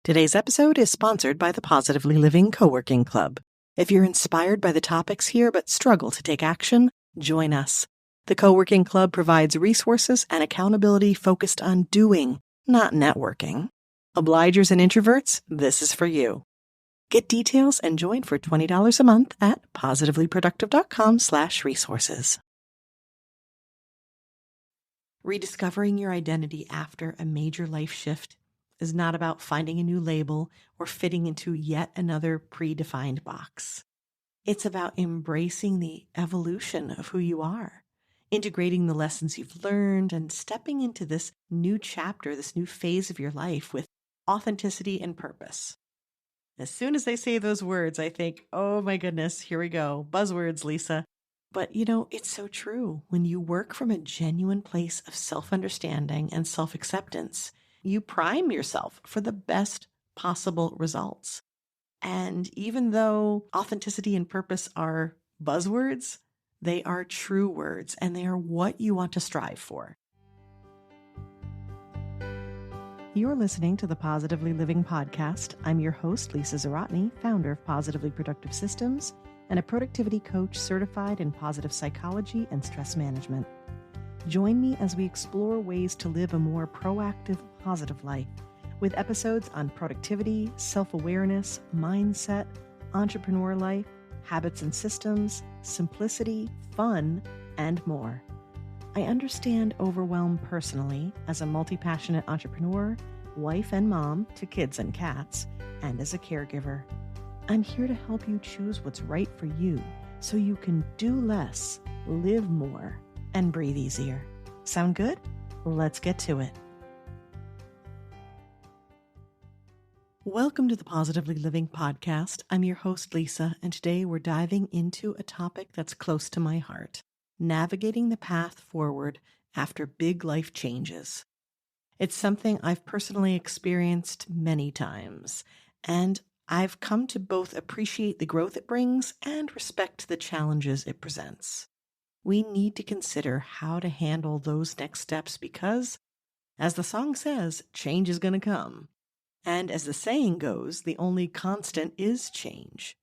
Today's episode is sponsored by the Positively Living Co-working Club. If you're inspired by the topics here but struggle to take action, join us. The Co-working Club provides resources and accountability focused on doing, not networking. Obligers and introverts, this is for you. Get details and join for $20 a month at positivelyproductive.com/resources. Rediscovering your identity after a major life shift is not about finding a new label or fitting into yet another predefined box. It's about embracing the evolution of who you are, integrating the lessons you've learned, and stepping into this new chapter, this new phase of your life with authenticity and purpose. As soon as they say those words, I think, oh my goodness, here we go. Buzzwords, Lisa. But it's so true. When you work from a genuine place of self-understanding and self-acceptance, you prime yourself for the best possible results. And even though authenticity and purpose are buzzwords, they are true words, and they are what you want to strive for. You're listening to the Positively Living podcast. I'm your host, Lisa Zaratny, founder of Positively Productive Systems and a productivity coach certified in positive psychology and stress management. Join me as we explore ways to live a more proactive, positive life with episodes on productivity, self-awareness, mindset, entrepreneur life, habits and systems, simplicity, fun, and more. I understand overwhelm personally as a multi-passionate entrepreneur, wife and mom to kids and cats, and as a caregiver. I'm here to help you choose what's right for you so you can do less, live more, and breathe easier. Sound good? Let's get to it. Welcome to the Positively Living podcast. I'm your host, Lisa, and today we're diving into a topic that's close to my heart: navigating the path forward after big life changes. It's something I've personally experienced many times, and I've come to both appreciate the growth it brings and respect the challenges it presents. We need to consider how to handle those next steps because, as the song says, change is going to come. And as the saying goes, the only constant is change.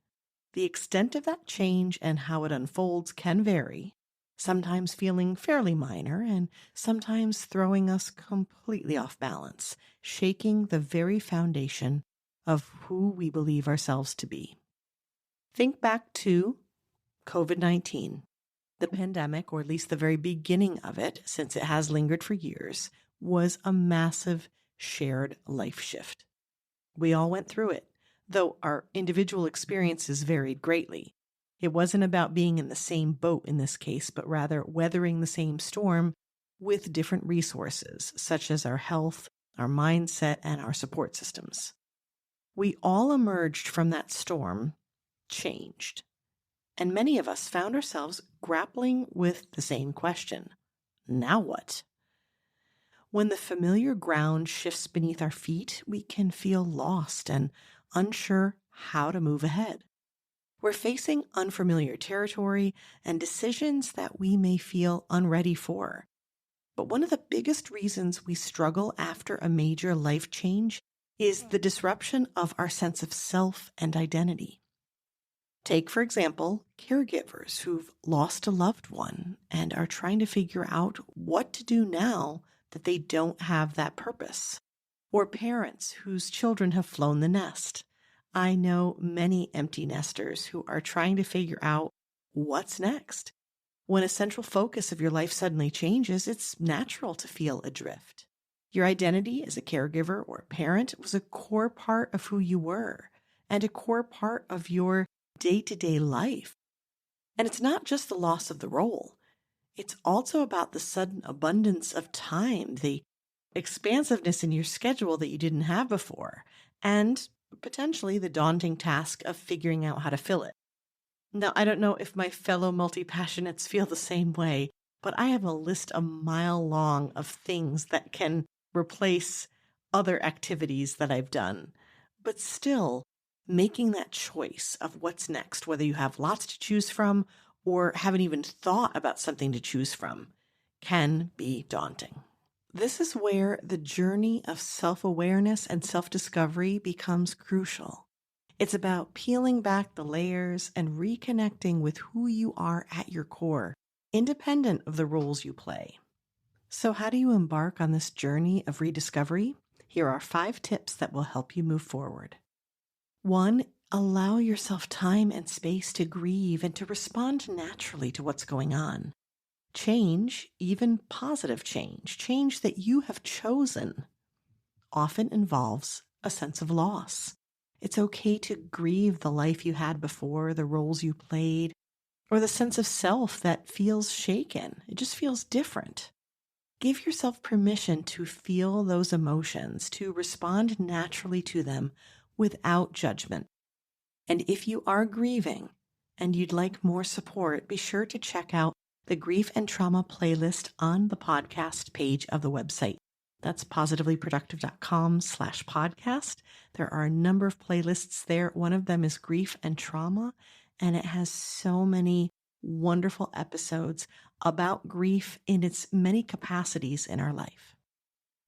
The extent of that change and how it unfolds can vary, sometimes feeling fairly minor and sometimes throwing us completely off balance, shaking the very foundation of who we believe ourselves to be. Think back to COVID-19. The pandemic, or at least the very beginning of it, since it has lingered for years, was a massive shared life shift. We all went through it, though our individual experiences varied greatly. It wasn't about being in the same boat in this case, but rather weathering the same storm with different resources, such as our health, our mindset, and our support systems. We all emerged from that storm changed. And many of us found ourselves grappling with the same question: now what? When the familiar ground shifts beneath our feet, we can feel lost and unsure how to move ahead. We're facing unfamiliar territory and decisions that we may feel unready for. But one of the biggest reasons we struggle after a major life change is the disruption of our sense of self and identity. Take, for example, caregivers who've lost a loved one and are trying to figure out what to do now that they don't have that purpose. Or parents whose children have flown the nest. I know many empty nesters who are trying to figure out what's next. When a central focus of your life suddenly changes, it's natural to feel adrift. Your identity as a caregiver or a parent was a core part of who you were and a core part of your day-to-day life. And it's not just the loss of the role. It's also about the sudden abundance of time, the expansiveness in your schedule that you didn't have before, and potentially the daunting task of figuring out how to fill it. Now, I don't know if my fellow multi-passionates feel the same way, but I have a list a mile long of things that can replace other activities that I've done. But still, making that choice of what's next, whether you have lots to choose from or haven't even thought about something to choose from, can be daunting. This is where the journey of self-awareness and self-discovery becomes crucial. It's about peeling back the layers and reconnecting with who you are at your core, independent of the roles you play. So, how do you embark on this journey of rediscovery? Here are 5 tips that will help you move forward. 1, allow yourself time and space to grieve and to respond naturally to what's going on. Change, even positive change that you have chosen, often involves a sense of loss. It's okay to grieve the life you had before, the roles you played, or the sense of self that feels shaken. It just feels different. Give yourself permission to feel those emotions, to respond naturally to them without judgment. And if you are grieving and you'd like more support, be sure to check out the Grief and Trauma playlist on the podcast page of the website. That's positivelyproductive.com/podcast. There are a number of playlists there. One of them is Grief and Trauma, and it has so many wonderful episodes about grief in its many capacities in our life.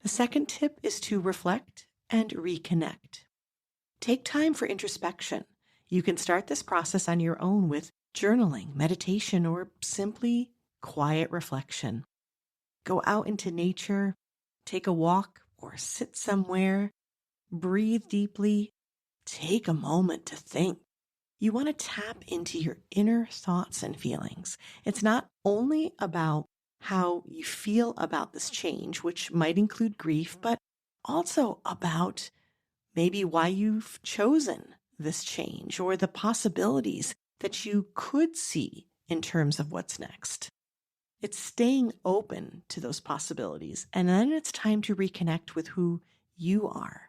The second tip is to reflect and reconnect. Take time for introspection. You can start this process on your own with journaling, meditation, or simply quiet reflection. Go out into nature, take a walk, or sit somewhere, breathe deeply, take a moment to think. You want to tap into your inner thoughts and feelings. It's not only about how you feel about this change, which might include grief, but also about maybe why you've chosen this change or the possibilities that you could see in terms of what's next. It's staying open to those possibilities. And then it's time to reconnect with who you are.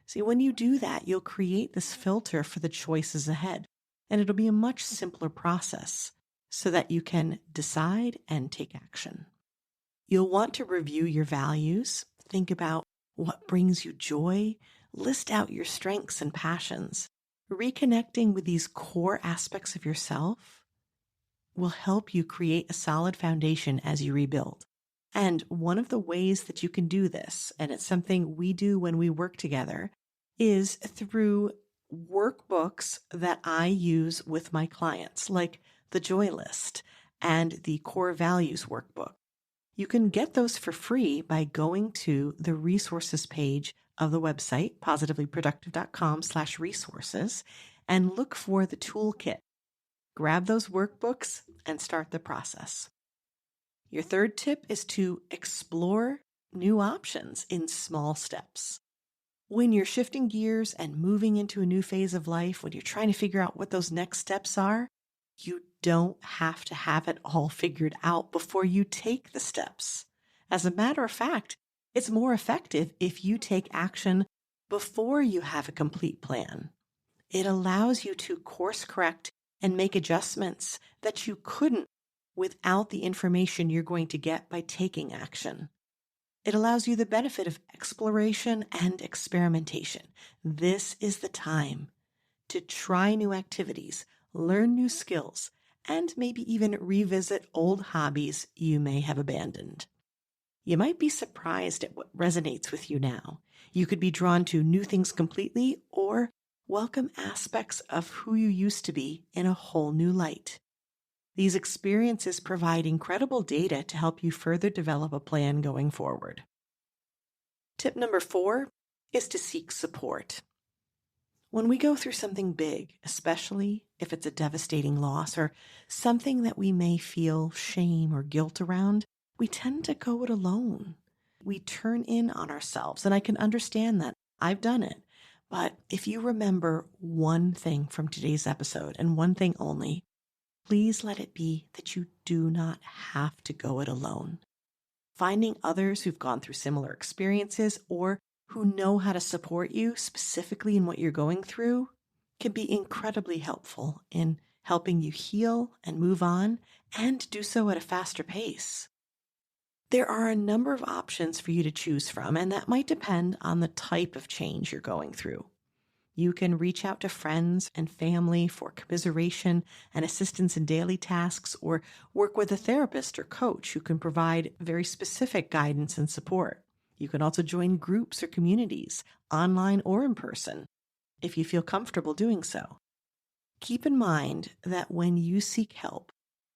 See, when you do that, you'll create this filter for the choices ahead. And it'll be a much simpler process so that you can decide and take action. You'll want to review your values, think about what brings you joy, list out your strengths and passions. Reconnecting with these core aspects of yourself will help you create a solid foundation as you rebuild. And one of the ways that you can do this, and it's something we do when we work together, is through workbooks that I use with my clients, like the Joy List and the Core Values Workbook. You can get those for free by going to the resources page of the website, positivelyproductive.com/resources, and look for the toolkit. Grab those workbooks and start the process. Your third tip is to explore new options in small steps. When you're shifting gears and moving into a new phase of life, when you're trying to figure out what those next steps are, you don't have to have it all figured out before you take the steps. As a matter of fact, it's more effective if you take action before you have a complete plan. It allows you to course correct and make adjustments that you couldn't without the information you're going to get by taking action. It allows you the benefit of exploration and experimentation. This is the time to try new activities, learn new skills, and maybe even revisit old hobbies you may have abandoned. You might be surprised at what resonates with you now. You could be drawn to new things completely or welcome aspects of who you used to be in a whole new light. These experiences provide incredible data to help you further develop a plan going forward. Tip number 4 is to seek support. When we go through something big, especially if it's a devastating loss or something that we may feel shame or guilt around, we tend to go it alone. We turn in on ourselves, and I can understand that. I've done it. But if you remember one thing from today's episode, and one thing only, please let it be that you do not have to go it alone. Finding others who've gone through similar experiences or who know how to support you specifically in what you're going through can be incredibly helpful in helping you heal and move on and do so at a faster pace. There are a number of options for you to choose from, and that might depend on the type of change you're going through. You can reach out to friends and family for commiseration and assistance in daily tasks, or work with a therapist or coach who can provide very specific guidance and support. You can also join groups or communities, online or in person, if you feel comfortable doing so. Keep in mind that when you seek help,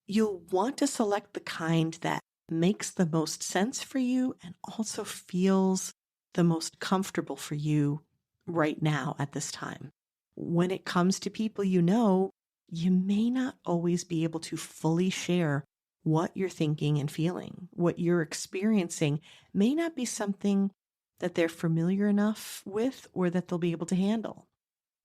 you'll want to select the kind that makes the most sense for you and also feels the most comfortable for you right now at this time. When it comes to people you know, you may not always be able to fully share what you're thinking and feeling. What you're experiencing may not be something that they're familiar enough with or that they'll be able to handle.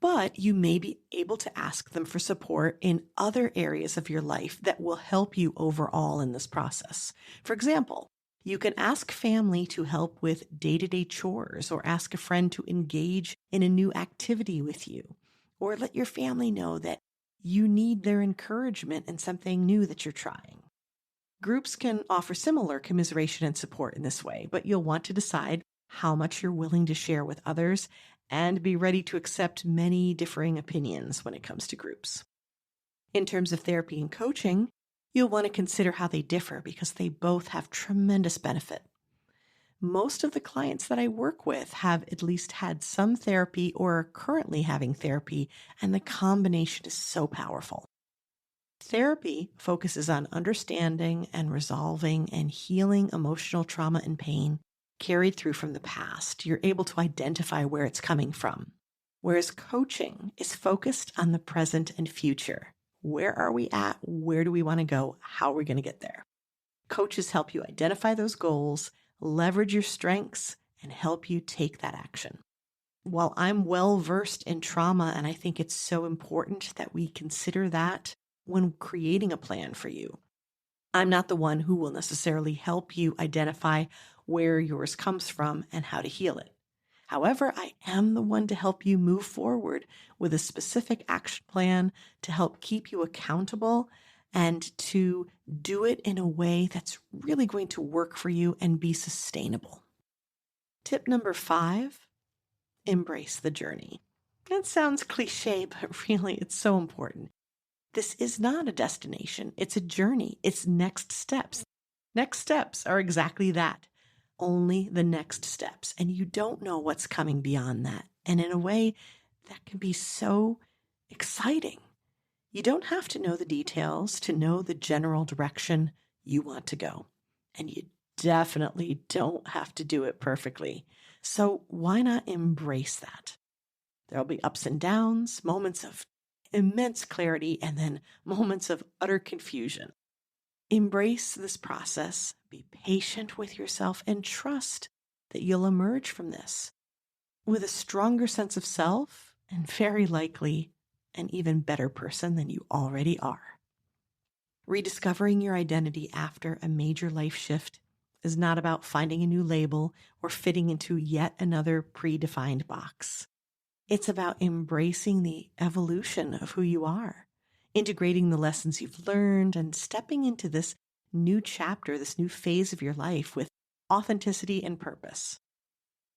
But you may be able to ask them for support in other areas of your life that will help you overall in this process. For example, you can ask family to help with day-to-day chores, or ask a friend to engage in a new activity with you, or let your family know that you need their encouragement in something new that you're trying. Groups can offer similar commiseration and support in this way, but you'll want to decide how much you're willing to share with others and be ready to accept many differing opinions when it comes to groups. In terms of therapy and coaching, you'll want to consider how they differ because they both have tremendous benefit. Most of the clients that I work with have at least had some therapy or are currently having therapy, and the combination is so powerful. Therapy focuses on understanding and resolving and healing emotional trauma and pain carried through from the past. You're able to identify where it's coming from. Whereas coaching is focused on the present and future. Where are we at? Where do we want to go? How are we going to get there? Coaches help you identify those goals, leverage your strengths, and help you take that action. While I'm well versed in trauma, and I think it's so important that we consider that when creating a plan for you, I'm not the one who will necessarily help you identify where yours comes from and how to heal it. However, I am the one to help you move forward with a specific action plan to help keep you accountable and to do it in a way that's really going to work for you and be sustainable. Tip number 5, embrace the journey. That sounds cliche, but really it's so important. This is not a destination. It's a journey. It's next steps. Next steps are exactly that. Only the next steps. And you don't know what's coming beyond that. And in a way, that can be so exciting. You don't have to know the details to know the general direction you want to go. And you definitely don't have to do it perfectly. So why not embrace that? There'll be ups and downs, moments of immense clarity, and then moments of utter confusion. Embrace this process, be patient with yourself, and trust that you'll emerge from this with a stronger sense of self and very likely an even better person than you already are. Rediscovering your identity after a major life shift is not about finding a new label or fitting into yet another predefined box. It's about embracing the evolution of who you are, integrating the lessons you've learned, and stepping into this new chapter, this new phase of your life with authenticity and purpose.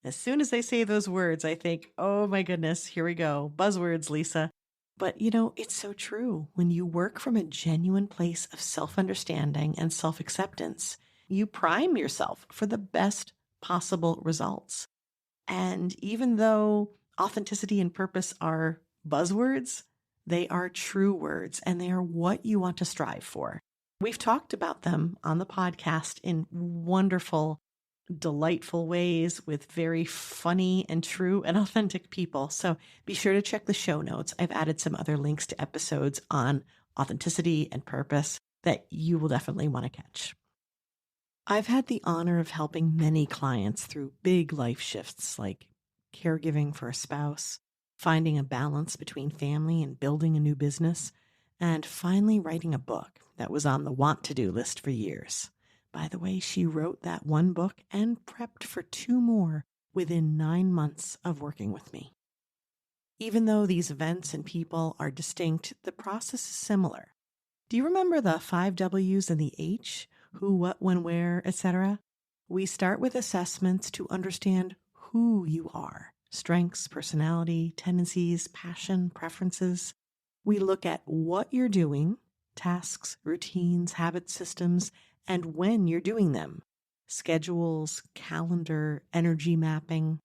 As soon as I say those words, I think, oh my goodness, here we go. Buzzwords, Lisa. But it's so true. When you work from a genuine place of self-understanding and self-acceptance, you prime yourself for the best possible results. And even though authenticity and purpose are buzzwords, they are true words, and they are what you want to strive for. We've talked about them on the podcast in wonderful, delightful ways with very funny and true and authentic people. So be sure to check the show notes. I've added some other links to episodes on authenticity and purpose that you will definitely want to catch. I've had the honor of helping many clients through big life shifts like caregiving for a spouse, finding a balance between family and building a new business, and finally writing a book that was on the want-to-do list for years. By the way, she wrote that one book and prepped for 2 more within 9 months of working with me. Even though these events and people are distinct, the process is similar. Do you remember the 5 W's and the H? Who, what, when, where, etc.? We start with assessments to understand who you are strengths, personality, tendencies, passion, preferences. We look at what you're doing, tasks, routines, habits, systems, and when you're doing them, schedules, calendar, energy mapping.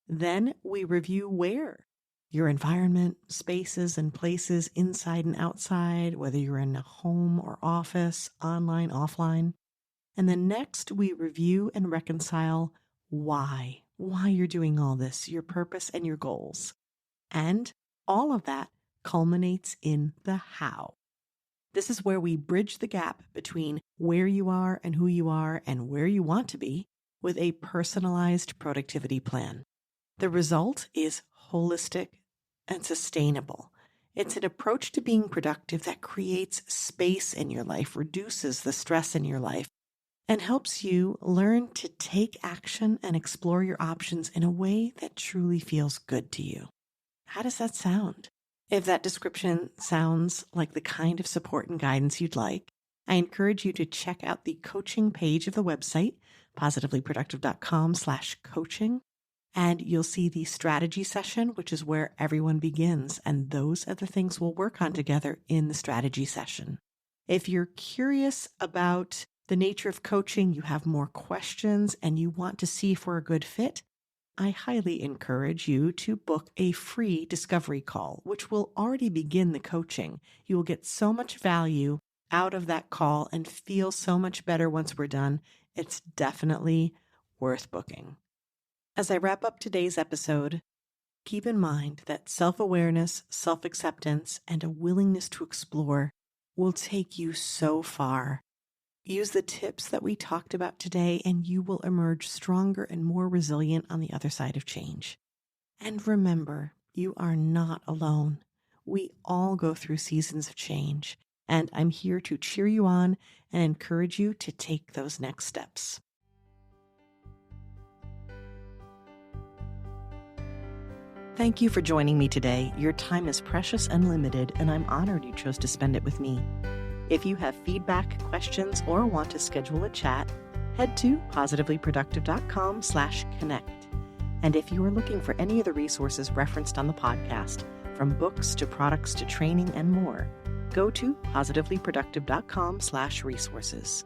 Then we review where, your environment, spaces and places inside and outside, whether you're in a home or office, online, offline. And then next we review and reconcile why you're doing all this, your purpose and your goals. And all of that culminates in the how. This is where we bridge the gap between where you are and who you are and where you want to be with a personalized productivity plan. The result is holistic and sustainable. It's an approach to being productive that creates space in your life, reduces the stress in your life, and helps you learn to take action and explore your options in a way that truly feels good to you. How does that sound? If that description sounds like the kind of support and guidance you'd like, I encourage you to check out the coaching page of the website, positivelyproductive.com/coaching, and you'll see the strategy session, which is where everyone begins, and those are the things we'll work on together in the strategy session. If you're curious about the nature of coaching, you have more questions, and you want to see if we're a good fit, I highly encourage you to book a free discovery call, which will already begin the coaching. You will get so much value out of that call and feel so much better once we're done. It's definitely worth booking. As I wrap up today's episode, keep in mind that self-awareness, self-acceptance, and a willingness to explore will take you so far. Use the tips that we talked about today, and you will emerge stronger and more resilient on the other side of change. And remember, you are not alone. We all go through seasons of change, and I'm here to cheer you on and encourage you to take those next steps. Thank you for joining me today. Your time is precious and limited, and I'm honored you chose to spend it with me. If you have feedback, questions, or want to schedule a chat, head to positivelyproductive.com/connect. And if you are looking for any of the resources referenced on the podcast, from books to products to training and more, go to positivelyproductive.com/resources.